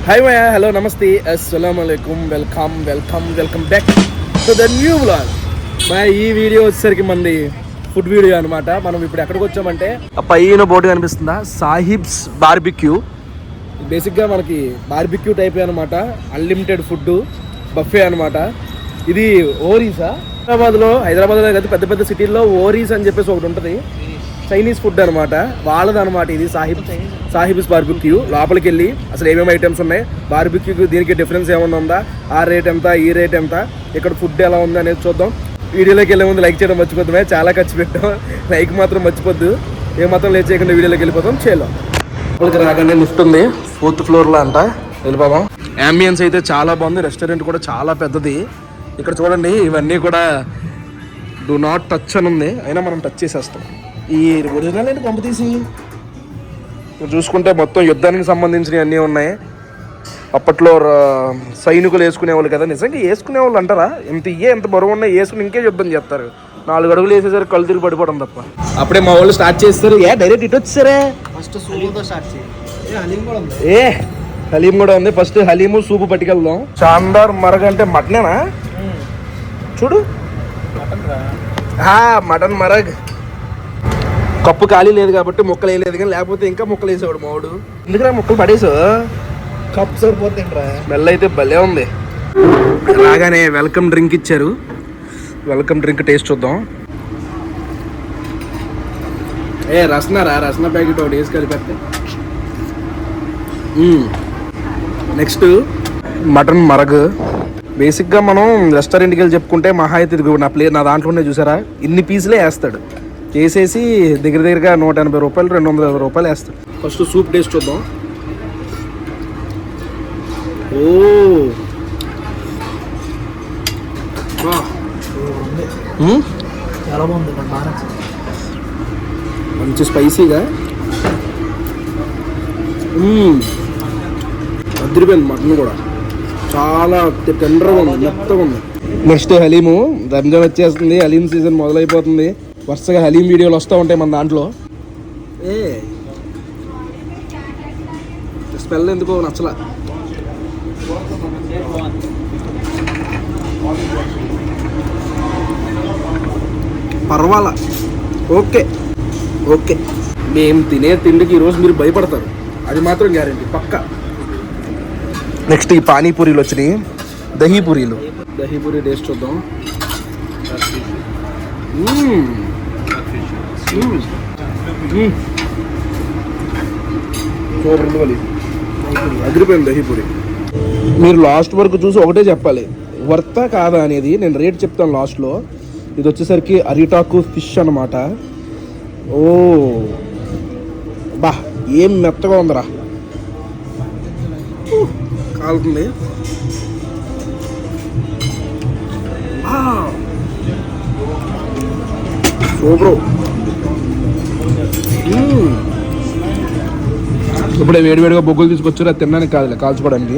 Hi మయా, hello, నమస్తే, అస్సలాము అలైకుం, welcome back to the new vlog. మా ఈ వీడియో వచ్చేసరికి మంది ఫుడ్ వీడియో అనమాట. మనం ఇప్పుడు ఎక్కడికి వచ్చామంటే పైన బోర్డు కనిపిస్తుందా, సాహిబ్స్ బార్బిక్యూ. బేసిక్గా మనకి బార్బిక్యూ టైప్ అనమాట, అన్లిమిటెడ్ ఫుడ్ బఫే అనమాట. ఇది ఓరీసా, హైదరాబాద్లో కదా పెద్ద పెద్ద సిటీల్లో ఓరీస్ అని చెప్పేసి ఒకటి ఉంటుంది, చైనీస్ ఫుడ్ అనమాట, వాళ్ళది అనమాట. ఇది సాహిబ్స్ బార్బిక్యూ. లోపలికి వెళ్ళి అసలు ఏమేమి ఐటమ్స్ ఉన్నాయి, బార్బిక్యూకి దీనికి డిఫరెన్స్ ఏమన్నా ఉందా, ఆ రేట్ ఎంత, ఈ రేట్ ఎంత, ఇక్కడ ఫుడ్ ఎలా ఉంది అనేది చూద్దాం. వీడియోలోకి వెళ్ళే ముందు లైక్ చేయడం మర్చిపోద్దామే, చాలా ఖర్చు పెట్టాం, లైక్ మాత్రం మర్చిపోద్దు. ఏమాత్రం లేట్ చేయకుండా వీడియోలోకి వెళ్ళిపోతాం. చేలో లోపలికి రాగానే లిఫ్ట్ ఉంది, 4th ఫ్లోర్లో అంట, వెళ్ళిపోదాం. అంబియన్స్ అయితే చాలా బాగుంది, రెస్టారెంట్ కూడా చాలా పెద్దది. ఇక్కడ చూడండి, ఇవన్నీ కూడా డూ నాట్ టచ్ అని ఉంది, అయినా మనం టచ్ చేసేస్తాం. ఈ ఒరిజినల్ ఏంటి పంపు తీసి చూసుకుంటే మొత్తం యుద్ధానికి సంబంధించినవి అన్నీ ఉన్నాయి. అప్పట్లో సైనికులు వేసుకునేవాళ్ళు కదా, నిజంగా వేసుకునేవాళ్ళు అంటారా? ఎంత బరువు ఉన్నాయి వేసుకుని ఇంకే యుద్ధం చేస్తారు. 4 అడుగులు వేసేసరికి కళ్ళు తిరిగి పడిపోవడం తప్ప. అప్పుడే మా వాళ్ళు స్టార్ట్ చేస్తారు. డైరెక్ట్ ఇటు వచ్చారే, ఫస్ట్ సూపుతో స్టార్ట్ చేయాలి. హలీం కూడా ఉంది, ఫస్ట్ హలీము సూపు పట్టుకెళ్దాం. చాందార్ మరగ్ అంటే మటనేనా? చూడు, మటన్ మరగ్. కప్పు ఖాళీ లేదు కాబట్టి ముక్కలు వేయలేదు, కానీ లేకపోతే ఇంకా ముక్కలు వేసేవాడు మావాడు. ఎందుకురా ముక్కలు పడేసావు? కప్పు సరిపోతుందిరా. స్మెల్ అయితే భలే ఉంది. రాగానే వెల్కమ్ డ్రింక్ ఇచ్చారు, వెల్కమ్ డ్రింక్ టేస్ట్ చూద్దాం. రసన ప్యాకెట్ ఒకటి వేసి కలిపెట్టే. Next mutton marag. బేసిక్గా మనం రెస్టారెంట్కి వెళ్ళి చెప్పుకుంటే మహా అయితే నా దాంట్లోనే చూసారా, ఇన్ని పీసులే వేస్తాడు. చేసేసి దగ్గరగా 180 రూపాయలు 250 రూపాయలు వేస్తాడు. ఫస్ట్ సూప్ టేస్ట్ చూద్దాం. చాలా బాగుంది, మంచి స్పైసీగా అదిరిపోయింది. మటన్ కూడా చాలా టెండర్గా ఉంది, మెత్తగా ఉంది. నెక్స్ట్ హలీము. రంజాన్ వచ్చేస్తుంది, హలీం సీజన్ మొదలైపోతుంది. వరుసగా హలీం వీడియోలు వస్తూ ఉంటాయి మన దాంట్లో. స్మెల్ ఎందుకో నచ్చలా. పర్వాలా, ఓకే. మేము తినే తిండికి ఈరోజు మీరు భయపడతారు, అది మాత్రం గ్యారెంటీ పక్కా. నెక్స్ట్ ఈ పానీపూరీలు వచ్చినాయి, దహీపూరీలు. దహీపూరి టేస్ట్ చూద్దాం. అదిరిపోయింది దహీపూరి. మీరు లాస్ట్ వరకు చూసి ఒకటే చెప్పాలి, వర్తా కాదా అనేది. నేను రేట్ చెప్తాను లాస్ట్లో. ఇది వచ్చేసరికి అరిటాకు ఫిష్ అనమాట. బా, ఏం మెత్తగా ఉందరా, కాలుతుంది. సూపర్. ఇప్పుడే వేడివేడిగా బొగ్గులు తీసుకొచ్చారు, అది తినడానికి కాదులే, కాల్చుకోవడానికి.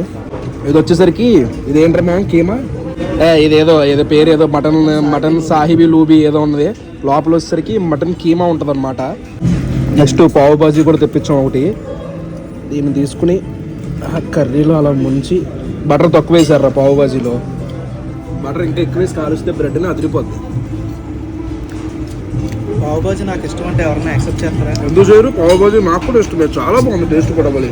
ఇది వచ్చేసరికి ఇదేంటంటే మ్యామ్ కీమా, ఏదో పేరు ఏదో మటన్ సాహిబీ లూబీ ఏదో ఉన్నది. లోపల వచ్చేసరికి మటన్ కీమా ఉంటుంది అనమాట. నెక్స్ట్ పావు బాజీ కూడా తెప్పించాం ఒకటి. దీన్ని తీసుకుని కర్రీలో అలా ముంచి, బటర్ తక్కువ వేసారా పావు బాజీలో, బటర్ ఇంకా ఎక్కువ వేసి కాలుస్తే బ్రెడ్ని అదిరిపోద్ది. పావు బాజీ నాకు ఇష్టం అంటే ఎవరైనా యాక్సెప్ట్ చేస్తారా? ఎందుకు చేయరు? పావు బాజీ నాకు కూడా ఇష్టమే, చాలా బాగుంది టేస్ట్ కూడా. బలి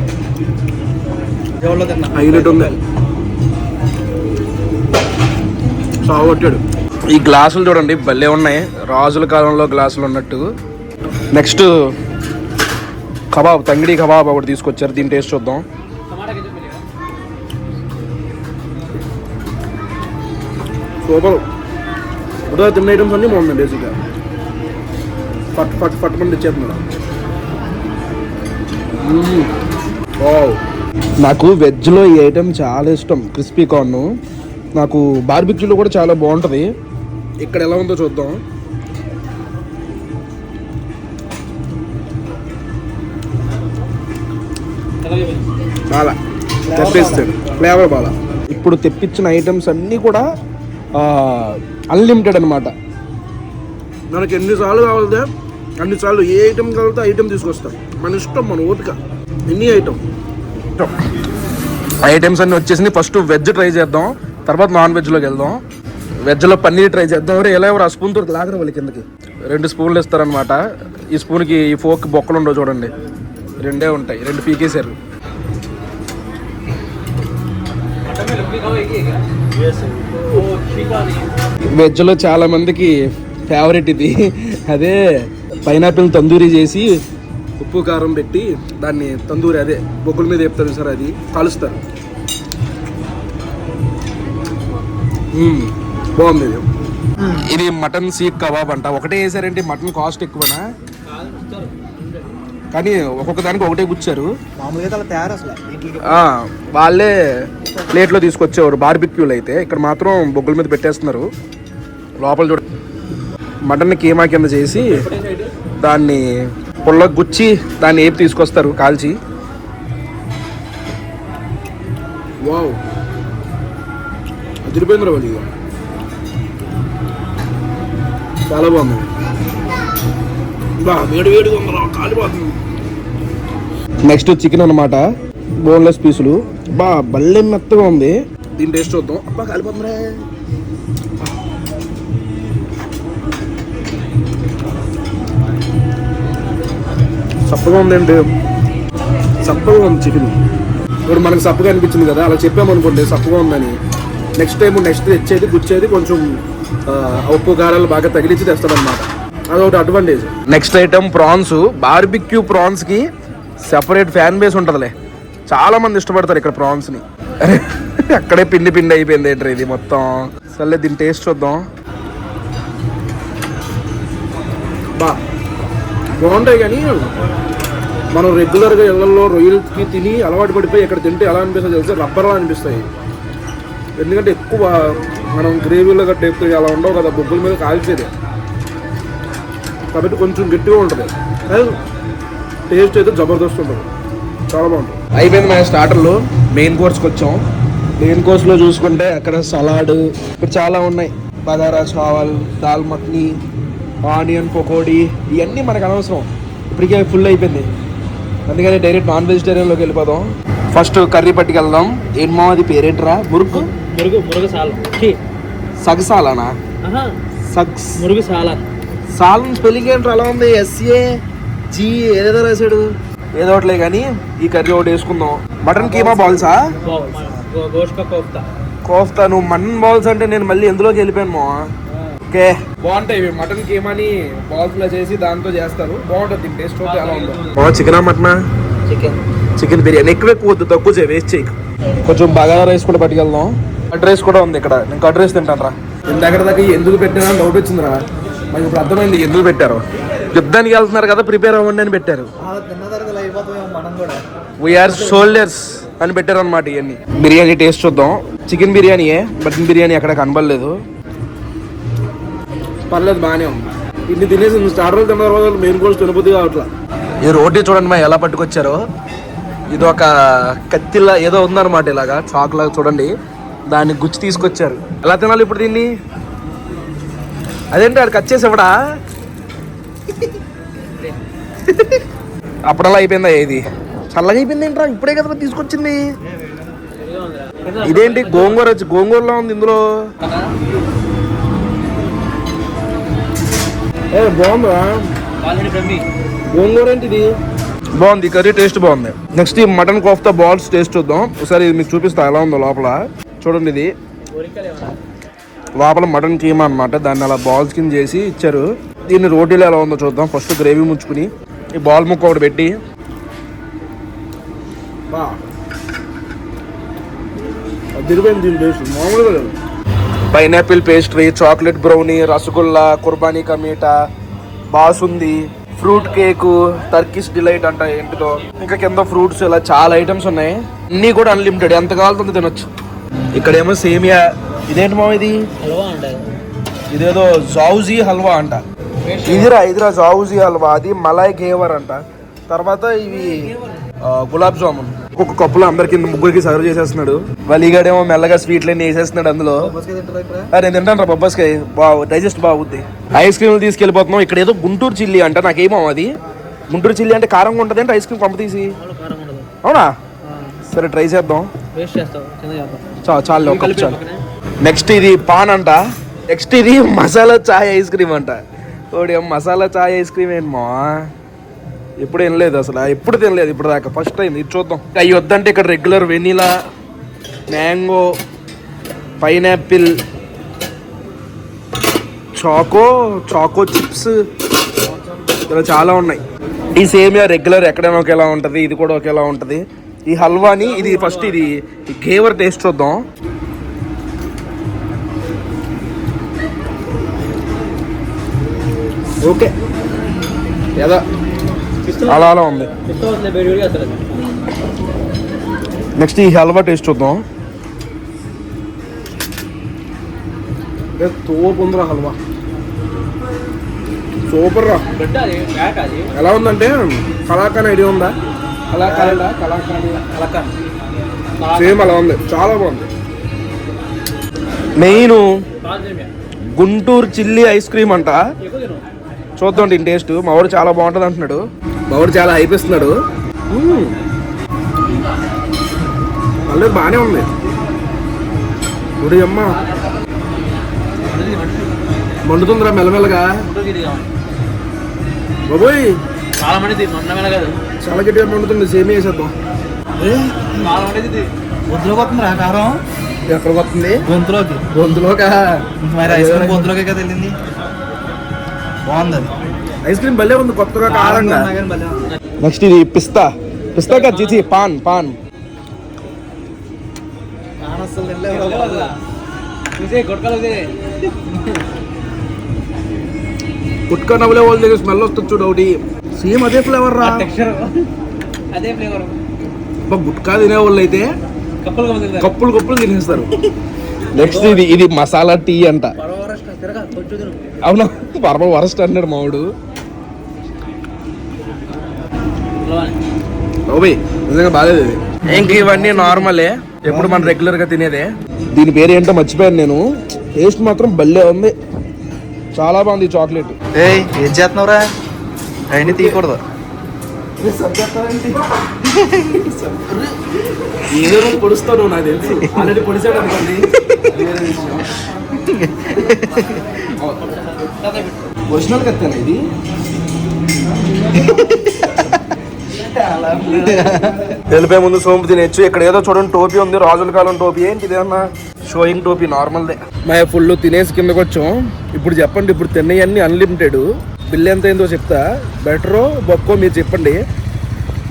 హైలైట్ ఉంది. సాగొట్టాడు. ఈ గ్లాసులు చూడండి భలే ఉన్నాయి, రాజుల కాలంలో గ్లాసులు ఉన్నట్టు. నెక్స్ట్ కబాబ్, తంగిడి కబాబ్ ఒకటి తీసుకొచ్చారు, దీని టేస్ట్ చూద్దాం. సూపర్. ఉదయం తిన్న ఐటమ్స్ అన్నీ బాగున్నాయి. బేసిక్గా ఫట్ మంది ఇచ్చేస్తున్నారు. నాకు వెజ్లో ఈ ఐటెం చాలా ఇష్టం, క్రిస్పీ కార్న్. నాకు బార్బిక్యూలో కూడా చాలా బాగుంటుంది. ఇక్కడ ఎలా ఉందో చూద్దాం. బాగా తెప్పిస్తాడు, ఫ్లేవర్ బాగా. ఇప్పుడు తెప్పించిన ఐటమ్స్ అన్నీ కూడా అన్లిమిటెడ్ అనమాట. మనకి ఎన్నిసార్లు కావాలితే అన్నిసార్లు ఏ ఐటమ్ కావాలితే ఐటమ్ తీసుకొస్తాం, మన ఇష్టం, మన ఓపిక. ఎన్ని ఐటమ్ ఐటమ్స్ అన్ని వచ్చేసింది. ఫస్ట్ వెజ్ ట్రై చేద్దాం, తర్వాత నాన్ వెజ్లోకి వెళ్దాం. వెజ్లో పన్నీర్ ట్రై చేద్దాం. ఎలా ఎవరు ఆ స్పూన్ తోటి లాగరు వాళ్ళకి కిందకి. 2 స్పూన్లు ఇస్తారనమాట. ఈ స్పూన్కి ఈ ఫోక్ బొక్కలు ఉండవు చూడండి, 2 ఉంటాయి, 2 పీకేశారు. వెజ్లో చాలా మందికి ఫేవరెట్ ఇది. అదే పైనాపిల్ తందూరి చేసి ఉప్పు కారం పెట్టి దాన్ని తందూరి అదే బొగ్గుల మీద వేపుతారు సార్, అది కాలుస్తారు. బాగుంది ఇది. ఇది మటన్ సీక్ కబాబ్ అంట. ఒకటే వేసారేంటి? మటన్ కాస్ట్ ఎక్కువనా? కానీ ఒక్కొక్క దానికి ఒకటే గుచ్చారు. మామూలుగా అలా తయారు అసలు వాళ్ళే ప్లేట్లో తీసుకొచ్చేవారు బార్బిక్యూలు అయితే. ఇక్కడ మాత్రం బొగ్గుల మీద పెట్టేస్తున్నారు. లోపల చూడ మటన్ కీమా కింద చేసి దాన్ని పుల్ల గుచ్చి దాన్ని ఏపి తీసుకొస్తారు కాల్చి. వావ్, అదిరిపోయింది వాళ్ళు. చాలా బాగుంది. వేడి వేడిగా ఉందా, కాలిపోతుంది. నెక్స్ట్ చికెన్ అనమాట, బోన్లెస్ పీసులు. భలే మెత్తగా ఉంది. దీని టేస్ట్ చూద్దాం. అబ్బా కాలిపోతుందిరా. సప్పగా ఉందండి, సప్పగా ఉంది చికెన్. ఇప్పుడు మనకు సప్పగా అనిపించింది కదా, అలా చెప్పామనుకోండి సప్పగా ఉందని. నెక్స్ట్ తెచ్చేది గుచ్చేది కొంచెం ఉప్పు కారాలు బాగా తగిలించి తెస్తాడనమాట. అదొకటి advantage. Next item prawns. Barbecue ప్రాన్స్కి సెపరేట్ ఫ్యాన్ బేస్ ఉంటుందిలే, చాలా మంది ఇష్టపడతారు ఇక్కడ ప్రాన్స్ని. అక్కడే పిండి అయిపోయింది ఏంటర్ ఇది మొత్తం. సర్లే దీని టేస్ట్ చూద్దాం. బాగుంటాయి కానీ మనం రెగ్యులర్గా ఇళ్లలో రొయ్యలకి తిని అలవాటు పడిపోయి ఇక్కడ తింటే ఎలా అనిపిస్తుంది తెలిసి రబ్బర్లా అనిపిస్తాయి. ఎందుకంటే ఎక్కువ మనం గ్రేవీలో గట్ట ఎక్కువ అలా ఉండవు కదా, బొగ్గుల మీద కాల్చేది కాబట్టి కొంచెం గట్టిగా ఉంటుంది. టేస్ట్ అయితే జబర్దస్త్ ఉంటుంది, చాలా బాగుంటుంది. అయిపోయింది మన స్టార్టర్లు. మెయిన్ కోర్స్కి వచ్చాం. మెయిన్ కోర్స్లో చూసుకుంటే అక్కడ సలాడ్ ఇక్కడ చాలా ఉన్నాయి. బగారా చావల్, దాల్ మఖనీ, ఆనియన్ పకోడీ, ఇవన్నీ మనకు అనవసరం, ఇప్పటికే ఫుల్ అయిపోయింది. అందుకని డైరెక్ట్ నాన్ వెజిటేరియన్లోకి వెళ్ళిపోదాం. ఫస్ట్ కర్రీ పట్టుకెళ్దాం. ఏమో అది పేరేంట్రా? మురుగు సగసాలనా? మురుగు సాలన్ స్పెల్లింగ్ ఏంట్రా అలా ఉంది? SAG ఏదేదో రాశాడు. ఏదో ఒకటిలే కానీ ఈ కర్రీ ఒకటి వేసుకుందాం. మటన్ కీమా బాల్సా? కోఫ్తా. నువ్వు మటన్ బాల్స్ అంటే నేను మళ్ళీ ఎందులోకి వెళ్ళిపోయాను మా. ఓకే, బాగుంటాయి ఇవి. మటన్ కీమాని బాల్స్ లా చేసి దాంతో చేస్తారు, బాగుంటుంది టేస్ట్. ఎలా ఉందో చికెనా మటనా? చికెన్ బిర్యానీ. ఎక్కువ వద్దు, తక్కువ చేయి, వేస్ట్ చేయకు. కొంచెం బగారా రైస్ కూడా పట్టుకెళ్దాం. కట్ రైస్ కూడా ఉంది ఇక్కడ. నేను కట్ రైస్ తింటాను రా. ఇందాక దాకా ఎందుకు పెట్టినా డౌట్ వచ్చిందిరా. మనకి ఇప్పుడు అర్థమైంది ఎందుకు పెట్టారు. యుద్ధానికి వెళ్తున్నారు కదా, ప్రిపేర్ అవ్వండి అని పెట్టారు. వీఆర్ సోల్జర్స్ అని పెట్టారు అనమాట. ఇవన్నీ బిర్యానీ టేస్ట్ చూద్దాం. చికెన్ బిర్యానీయే, మటన్ బిర్యానీ అక్కడ కనబడలేదు. పర్లేదు, బాగానే ఉంది. ఇన్ని తినేసి స్టార్టర్లు తిన్న తర్వాత మెయిన్ కోర్స్ తినబుద్ధి కావట్లా. ఈ రోటీ చూడండి మా ఎలా పట్టుకొచ్చారో. ఇది ఒక కత్తిలా ఏదో ఉందన్నమాట, ఇలాగా చాకులాగా చూడండి. దాన్ని గుచ్చి తీసుకొచ్చారు. ఎలా తినాలి ఇప్పుడు దీన్ని? అదేంటి ఆడు కట్ చేసి ఇవ్వడా? అప్పుడలా అయిపోయిందా? ఇది చల్లగా అయిపోయింది ఏంట్రా? ఇప్పుడే కదా తీసుకొచ్చింది. ఇదేంటి గోంగూరలా ఉంది ఇందులో. బాగుందా గోంగూర? ఏంటిది? బాగుంది కర్రీ, టేస్ట్ బాగుంది. నెక్స్ట్ ఈ మటన్ కోఫ్తా బాల్స్ టేస్ట్ చూద్దాం ఒకసారి. ఇది మీకు చూపిస్తా ఎలా ఉందో లోపల. చూడండి, ఇది లోపల మటన్ కీమా అనమాట. దాన్ని అలా బాల్స్ కింద చేసి ఇచ్చారు. దీన్ని రోటీలో ఎలా ఉందో చూద్దాం. ఫస్ట్ గ్రేవీ ముంచుకుని ఈ బాల్ ముక్క ఒకటి పెట్టి దీని టేస్ట్ మామూలుగా లేదు. Pineapple pastry, chocolate brownie, rasgulla, qubani ka meetha, basundi, fruit cake, Turkish delight అంట ఏంటిదో, ఇంకా కింద ఫ్రూట్స్, ఇలా చాలా ఐటమ్స్ ఉన్నాయి. అన్నీ కూడా అన్లిమిటెడ్, ఎంత కావాలంటే తినొచ్చు. ఇక్కడేమో సేమియా. ఇదేంటి మా ఇది? ఇదేదో జావుజీ హల్వా అంట. ఇదిరా జావుజీ హల్వా. అది మలాయ్ గేవర్ అంట. తర్వాత ఇవి గులాబ్ జామున్. ఒక్కొక్క కప్పులో అందరికి ముగ్గురికి సర్వ్ చేసేస్తున్నాడు. వలీగాడేమో మెల్లగా స్వీట్లన్నీ వేసేస్తున్నాడు అందులో. నేను తింటాను రా బొబ్బస్కాయ, డైజెస్ట్ బాగుంది. ఐస్ క్రీమ్లు తీసుకెళ్ళిపోతున్నాం. ఇక్కడ ఏదో గుంటూరు చిల్లీ అంట. నాకేమో అది గుంటూరు చిల్లీ అంటే కారంగా ఉంటుంది అంటే ఐస్ క్రీమ్ పంప తీసి. అవునా? సరే ట్రై చేద్దాం. వేస్ట్ చేస్తావు కింద చేద్దాం. చాలు ఒక కప్ చాలు. నెక్స్ట్ ఇది పాన్ అంట. నెక్స్ట్ ఇది మసాలా చాయ్ ఐస్ క్రీమ్ అంట. ఓడి మసాలా చాయ్ ఐస్ క్రీమ్ ఏంటమ్మా, ఎప్పుడు తినలేదు అసలు, ఎప్పుడు తినలేదు ఇప్పుడు దాకా, ఫస్ట్ టైం ఇది చూద్దాం. అవి వద్దంటే ఇక్కడ regular vanilla, mango, pineapple, choco chips, ఇలా చాలా ఉన్నాయి. ఈ సేమియా రెగ్యులర్ ఎక్కడైనా ఒకేలా ఉంటుంది, ఇది కూడా ఒకేలా ఉంటుంది. ఈ హల్వాని ఇది ఫస్ట్ ఇది గేవర్ టేస్ట్ చూద్దాం. ఓకే ఏదో అలా అలా ఉంది. నెక్స్ట్ ఈ హల్వా టేస్ట్ చూద్దాం. తోపు ఉందిరా హల్వా, సూపర్ రా. ఎలా ఉందంటే కలాకాన్ ఐడియా ఉందా? కలాకాన్ సేమ్ అలా ఉంది, చాలా బాగుంది. Main Guntur chilli ice cream అంట. చూద్దాం దీని టేస్ట్. మా వాడు చాలా బాగుంటుంది అంటున్నాడు, మా వాడు చాలా అయిపిస్తున్నాడు. మళ్ళీ బాగానే ఉంది. అమ్మ మండుతుందిరా మెల్లమెల్లగా బాబోయ్, చాలా గట్టిగా మండుతుంది. సేమ్ వేసేద్దాం. గొంతులోకి వస్తుందిరా కారం. ఎక్కడికి వస్తుంది? గొంతులోకా. మరి ఐస్ క్రీమ్ గొంతులోకే కదా వెళ్ళింది. బాగుంది అది ఐస్ క్రీమ్ భలే ఉంది, కొత్తగా కారంగా. నెక్స్ట్ ఇది పిస్తా కదా జీజీ, పాన్ గుట్కా నవ్వులే వాళ్ళ దగ్గర స్మెల్ వస్తుంది చూడు ఒకటి. సేమ్ అదే ఫ్లేవర్ రా, అదే ఫ్లేవర్. గుట్కా తినే వాళ్ళు అయితే కప్పులు తినేస్తారు. నెక్స్ట్ ఇది మసాలా టీ అంట. అవునా, పరమ వరస్ట్ అన్నాడు మావుడు. ఓబే నిజంగా బాగాలేదు ఇది. ఇంక ఇవన్నీ నార్మలే, ఎప్పుడు మనం రెగ్యులర్ గా తినేదే. దీని పేరు ఏంటో మర్చిపోయాను నేను. టేస్ట్ మాత్రం భలే ఉంది, చాలా బాగుంది. చాక్లెట్. ఏం చేస్తున్నావురా? అవన్నీ తీయకూడదు. ఏదో రోజు పొడుస్తావు నాకు తెలుసు, ఆల్రెడీ పొడిచాడు అనుకోండి. ఒరిజినల్ కత్తాను ఇది. వెళ్ళిపోయే ముందు సోంపు తినేచ్చు. ఇక్కడ ఏదో చూడండి టోపీ ఉంది, రాజుల కాలం టోపీ. ఏంటి ఇదేమన్నా షోయింగ్ టోపీ? నార్మల్దే. మా ఫుల్ తినేసి కిందకి వచ్చాం. ఇప్పుడు చెప్పండి, ఇప్పుడు తిన్నవన్నీ అన్లిమిటెడ్. బిల్ ఎంత అయిందో చెప్తా. బెటరో బొక్కో మీరు చెప్పండి.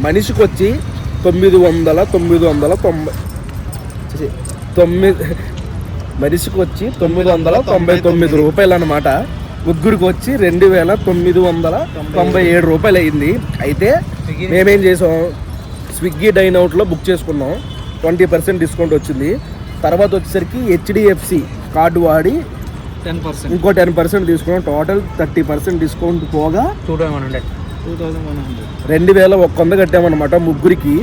మనిషికి వచ్చి 990 మనిషికి వచ్చి 999 రూపాయలు అన్నమాట. ముగ్గురికి వచ్చి 2997 రూపాయలు అయింది. అయితే మేమేం చేసాం, స్విగ్గీ డైన్ అవుట్లో బుక్ చేసుకున్నాం. 20% డిస్కౌంట్ వచ్చింది. తర్వాత వచ్చేసరికి HDFC కార్డు వాడి 10%, ఇంకో 10% తీసుకున్నాం. టోటల్ 30% డిస్కౌంట్ పోగా 2100 కట్టామన్నమాట ముగ్గురికి.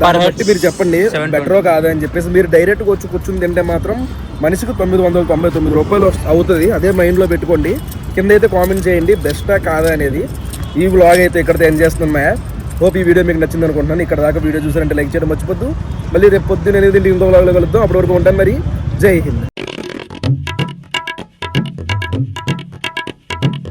దాన్ని బట్టి మీరు చెప్పండి బెటరో కాదా అని చెప్పేసి. మీరు డైరెక్ట్గా వచ్చి కూర్చుని తింటే మాత్రం మనిషికి 999 రూపాయలు అవుతుంది. అదే మైండ్లో పెట్టుకోండి. కింద అయితే కామెంట్ చేయండి బెస్టా కాదా అనేది. ఈ వ్లాగ్ అయితే ఇక్కడితో ఎండ్ చేస్తున్నాయా. హోప్ ఈ వీడియో మీకు నచ్చింది అనుకుంటున్నాను. ఇక్కడ దాకా వీడియో చూసారంటే లైక్ చేయడం మర్చిపోద్దు. మళ్ళీ రేపు పొద్దున్న 8 ఇంకో వ్లాగ్లో కలుద్దాం. అప్పటి వరకు ఉంటాను మరి. జై హింద్.